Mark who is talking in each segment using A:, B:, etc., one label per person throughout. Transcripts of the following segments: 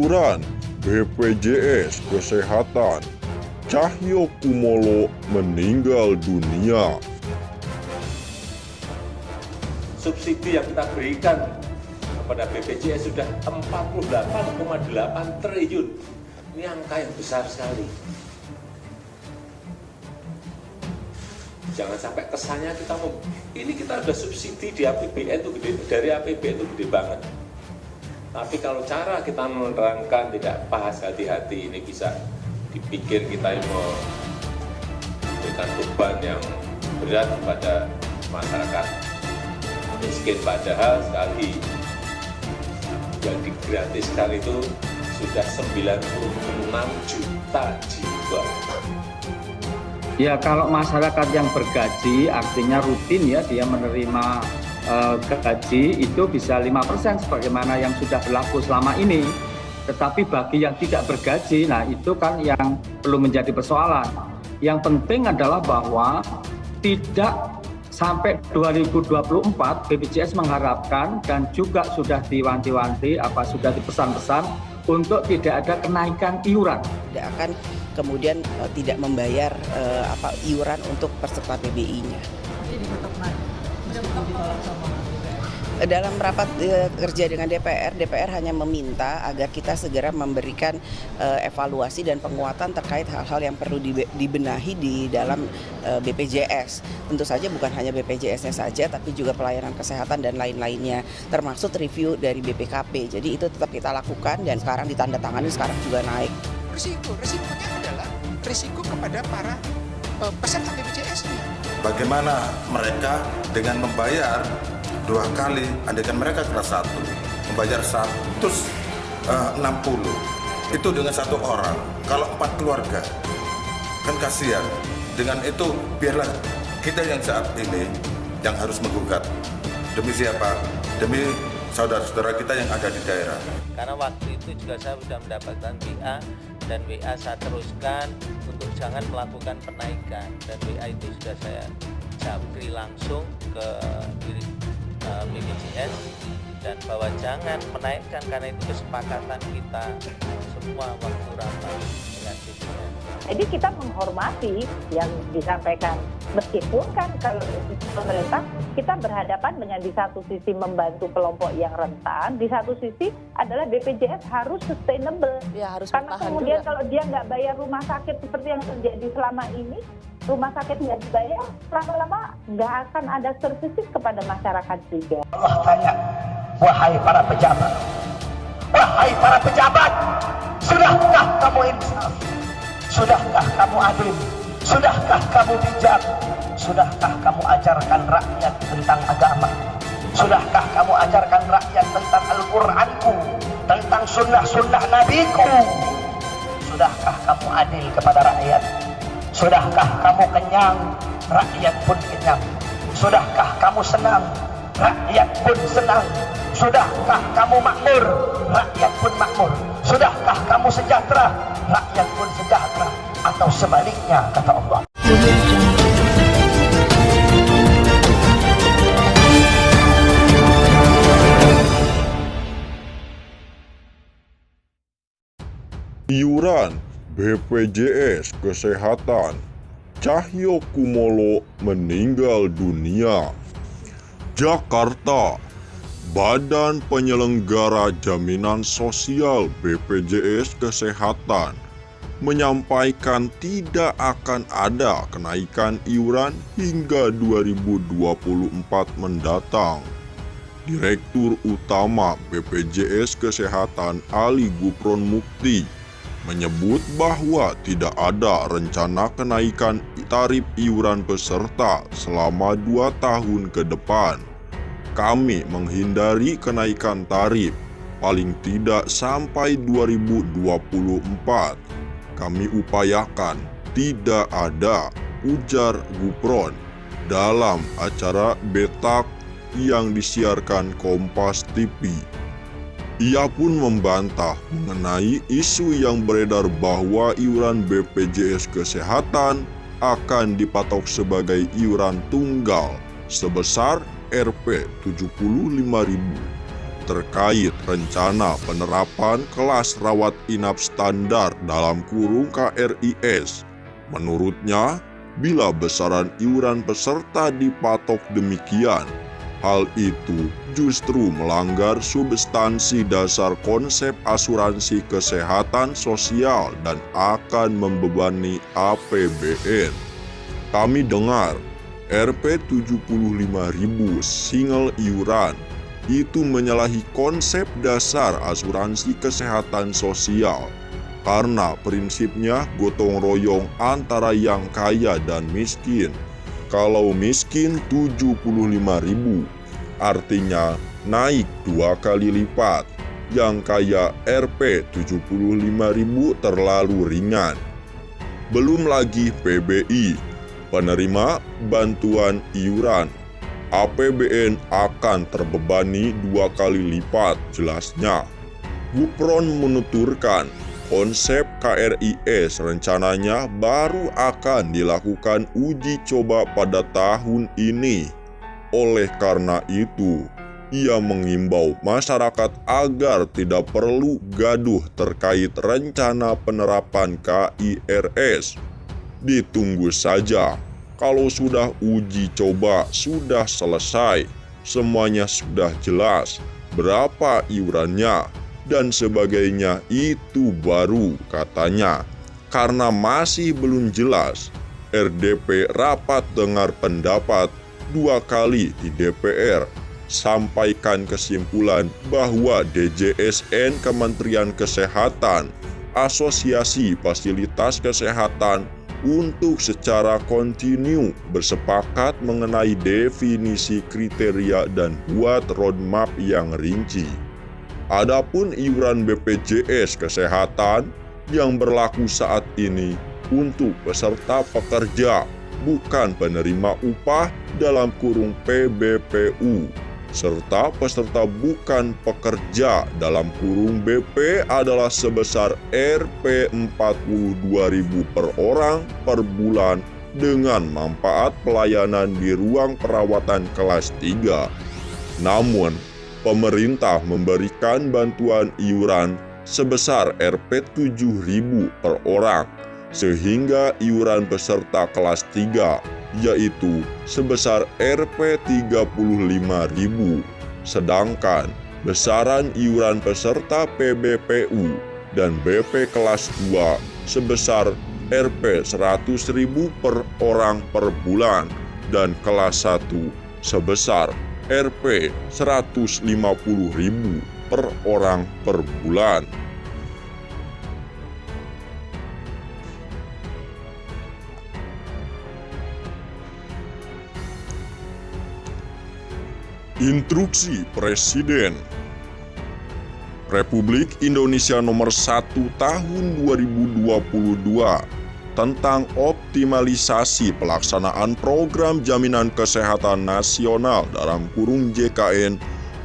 A: Iuran BPJS Kesehatan, Cahyokumolo meninggal dunia.
B: Subsidi yang kita berikan kepada BPJS sudah 48,8 triliun. Ini angka yang besar sekali. Jangan sampai kesannya ini kita sudah subsidi di APBN itu gede, dari APBN itu gede banget. Tapi kalau cara kita menerangkan tidak pas, hati-hati, ini bisa dipikir kita mau memberikan beban yang berat kepada masyarakat miskin. Padahal sekali yang digratiskan itu sudah 96 juta jiwa.
C: Ya, kalau masyarakat yang bergaji artinya rutin ya, dia menerima gaji itu bisa 5% sebagaimana yang sudah berlaku selama ini. Tetapi bagi yang tidak bergaji, nah itu kan yang perlu menjadi persoalan. Yang penting adalah bahwa tidak sampai 2024 BPJS mengharapkan dan juga sudah diwanti-wanti, sudah dipesan-pesan untuk tidak ada kenaikan iuran.
D: Tidak akan kemudian tidak membayar iuran untuk peserta PBI-nya.
E: Jadi tetap naik, meskipun ditolak sama DPR.
D: Dalam rapat kerja dengan DPR hanya meminta agar kita segera memberikan evaluasi dan penguatan terkait hal-hal yang perlu dibenahi di dalam BPJS. Tentu saja bukan hanya BPJS-nya saja, tapi juga pelayanan kesehatan dan lain-lainnya, termasuk review dari BPKP. Jadi itu tetap kita lakukan dan sekarang ditandatangani, sekarang juga naik.
F: Risikonya adalah risiko kepada para peserta BPJS ini.
G: Bagaimana mereka dengan membayar 2 kali, andaikan mereka kelas 1, membayar 160, itu dengan 1 orang. Kalau 4 keluarga, kan kasihan. Dengan itu, biarlah kita yang saat ini yang harus menggugat. Demi siapa? Demi saudara-saudara kita yang ada di daerah.
H: Karena waktu itu juga saya sudah mendapatkan WA, dan WA saya teruskan untuk jangan melakukan penaikan. Dan WA itu sudah saya japri langsung ke BPJS dan bahwa jangan menaikkan karena itu kesepakatan kita semua waktu rapat dengan BPJS.
I: Jadi kita menghormati yang disampaikan, meskipun kan kalau pemerintah kita berhadapan dengan di satu sisi membantu kelompok yang rentan, di satu sisi adalah BPJS harus sustainable.
E: Ya, harus
I: karena kemudian juga, kalau dia nggak bayar rumah sakit seperti yang terjadi selama ini, rumah sakit nggak dibayar, lama-lama nggak akan ada services kepada masyarakat juga.
J: Allah tanya, wahai para pejabat, sudahkah kamu insaf? Sudahkah kamu adil? Sudahkah kamu bijak? Sudahkah kamu ajarkan rakyat tentang agama? Sudahkah kamu ajarkan rakyat tentang Al-Quranku, tentang sunnah-sunnah Nabiku? Sudahkah kamu adil kepada rakyat? Sudahkah kamu kenyang? Rakyat pun kenyang. Sudahkah kamu senang? Rakyat pun senang. Sudahkah kamu makmur? Rakyat pun makmur. Sudahkah kamu sejahtera? Rakyat pun sejahtera. Atau sebaliknya, kata Allah.
A: Iuran BPJS Kesehatan, Cahyokumolo meninggal dunia. Jakarta, Badan Penyelenggara Jaminan Sosial BPJS Kesehatan menyampaikan tidak akan ada kenaikan iuran hingga 2024 mendatang. Direktur Utama BPJS Kesehatan Ali Gufron Mukti menyebut bahwa tidak ada rencana kenaikan tarif iuran peserta selama 2 tahun ke depan. Kami menghindari kenaikan tarif paling tidak sampai 2024. Kami upayakan tidak ada, ujar Gufron dalam acara Betak yang disiarkan Kompas TV. Ia pun membantah mengenai isu yang beredar bahwa iuran BPJS Kesehatan akan dipatok sebagai iuran tunggal sebesar Rp75.000. terkait rencana penerapan kelas rawat inap standar dalam kurung KRIS. Menurutnya, bila besaran iuran peserta dipatok demikian, hal itu justru melanggar substansi dasar konsep asuransi kesehatan sosial dan akan membebani APBN. Kami dengar Rp 75.000 single iuran itu menyalahi konsep dasar asuransi kesehatan sosial karena prinsipnya gotong royong antara yang kaya dan miskin. Kalau miskin 75.000 artinya naik 2 kali lipat. Yang kaya Rp 75.000 terlalu ringan. Belum lagi PBI, penerima bantuan iuran. APBN akan terbebani 2 kali lipat, jelasnya. Gupron menuturkan, konsep KRIS rencananya baru akan dilakukan uji coba pada tahun ini. Oleh karena itu, ia mengimbau masyarakat agar tidak perlu gaduh terkait rencana penerapan KIRS. Ditunggu saja, kalau sudah uji coba sudah selesai, semuanya sudah jelas, berapa iurannya, dan sebagainya, itu baru katanya. Karena masih belum jelas, RDP rapat dengar pendapat 2 kali di DPR, sampaikan kesimpulan bahwa DJSN Kementerian Kesehatan, Asosiasi Fasilitas Kesehatan, untuk secara kontinu bersepakat mengenai definisi kriteria dan buat roadmap yang rinci. Adapun iuran BPJS Kesehatan yang berlaku saat ini untuk peserta pekerja, bukan penerima upah dalam kurung PBPU, serta peserta bukan pekerja dalam kurung BP adalah sebesar Rp 42.000 per orang per bulan dengan manfaat pelayanan di ruang perawatan kelas 3. Namun, pemerintah memberikan bantuan iuran sebesar Rp 7.000 per orang, sehingga iuran peserta kelas 3 yaitu sebesar Rp 35.000, sedangkan besaran iuran peserta PBPU dan BP kelas 2 sebesar Rp 100.000 per orang per bulan dan kelas 1 sebesar Rp 150.000 per orang per bulan. Instruksi Presiden Republik Indonesia Nomor 1 Tahun 2022 tentang optimalisasi pelaksanaan program jaminan kesehatan nasional dalam kurung JKN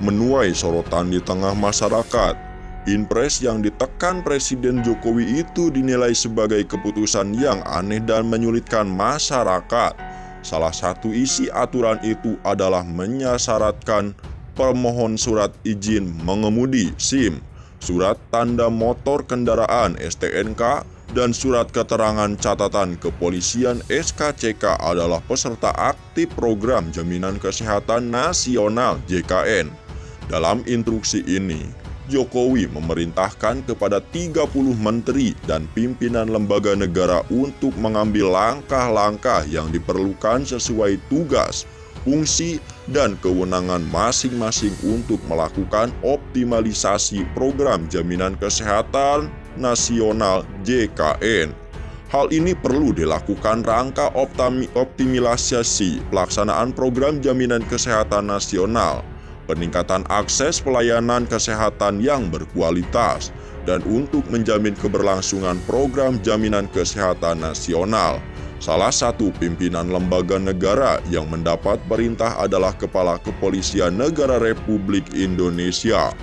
A: menuai sorotan di tengah masyarakat. Inpres yang ditekan Presiden Jokowi itu dinilai sebagai keputusan yang aneh dan menyulitkan masyarakat. Salah satu isi aturan itu adalah mensyaratkan pemohon surat izin mengemudi SIM, surat tanda motor kendaraan STNK, dan surat keterangan catatan kepolisian SKCK adalah peserta aktif program Jaminan Kesehatan Nasional JKN. Dalam instruksi ini, Jokowi memerintahkan kepada 30 menteri dan pimpinan lembaga negara untuk mengambil langkah-langkah yang diperlukan sesuai tugas, fungsi, dan kewenangan masing-masing untuk melakukan optimalisasi program Jaminan Kesehatan Nasional JKN. Hal ini perlu dilakukan rangka optimalisasi pelaksanaan program Jaminan Kesehatan Nasional, peningkatan akses pelayanan kesehatan yang berkualitas, dan untuk menjamin keberlangsungan program Jaminan Kesehatan Nasional. Salah satu pimpinan lembaga negara yang mendapat perintah adalah Kepala Kepolisian Negara Republik Indonesia.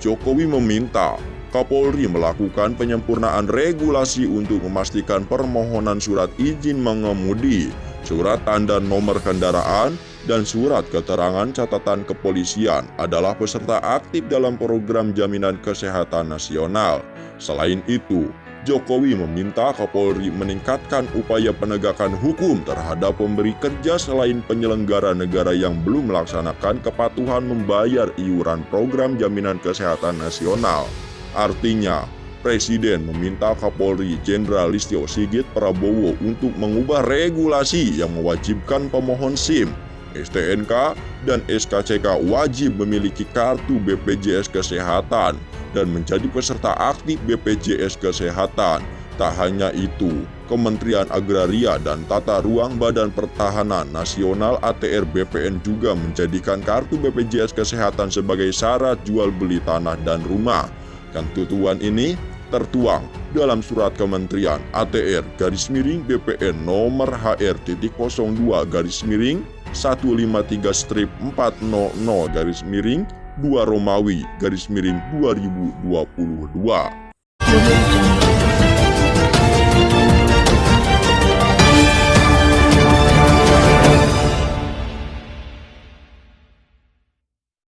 A: Jokowi meminta Kapolri melakukan penyempurnaan regulasi untuk memastikan permohonan surat izin mengemudi, surat tanda nomor kendaraan, dan surat keterangan catatan kepolisian adalah peserta aktif dalam program jaminan kesehatan nasional. Selain itu, Jokowi meminta Kapolri meningkatkan upaya penegakan hukum terhadap pemberi kerja selain penyelenggara negara yang belum melaksanakan kepatuhan membayar iuran program jaminan kesehatan nasional. Artinya, Presiden meminta Kapolri Jenderal Listio Sigit Prabowo untuk mengubah regulasi yang mewajibkan pemohon SIM, STNK, dan SKCK wajib memiliki kartu BPJS Kesehatan dan menjadi peserta aktif BPJS Kesehatan. Tak hanya itu, Kementerian Agraria dan Tata Ruang Badan Pertahanan Nasional ATR BPN juga menjadikan kartu BPJS Kesehatan sebagai syarat jual beli tanah dan rumah. Ketentuan ini tertuang dalam surat Kementerian ATR _BPN nomor HR_153-400-2 Romawi _2022.